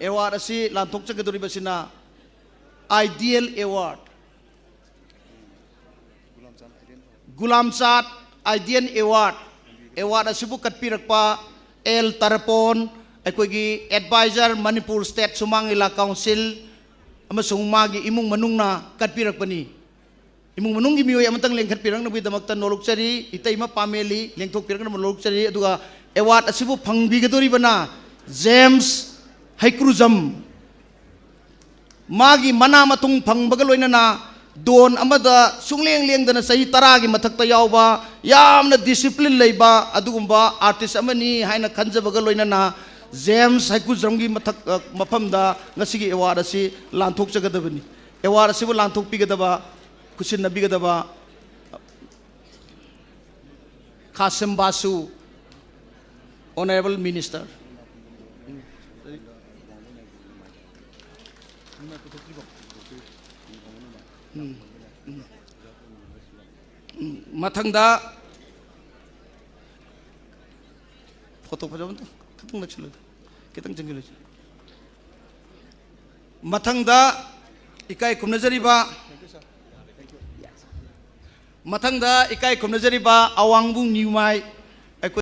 award asi lantok chagadori basina ideal award Gulam Chand ideal award asibu katpirakpa El Tarapon aikogi advisor Manipur State Sumangila Council amasung magi imung manungna katpirakpani imung manunggi miyoy amantang lengkhatpirang nabidamakta nolokchari itaima pameli lengthokpirang nolokchari aduga award asibu phangbigadori bana James Haikruzam magi mana matung phangbaga loinana don amada sungleng lengdana sahi taragi mathakta yawba yamna discipline leiba adugumba artist amani haina khanjabaga loinana James Haikruzamgi mathak mafamda ngasigi award asi lanthok chagadabani award asibu lanthok pigadaba kusin nabigadaba Kasim Basu Honorable Minister Mathangda foto pa jaman to katong nagsulod kitang jengil Mathangda ikai kumnajariba Mathangda ikai kumnajariba Awangbung Niumai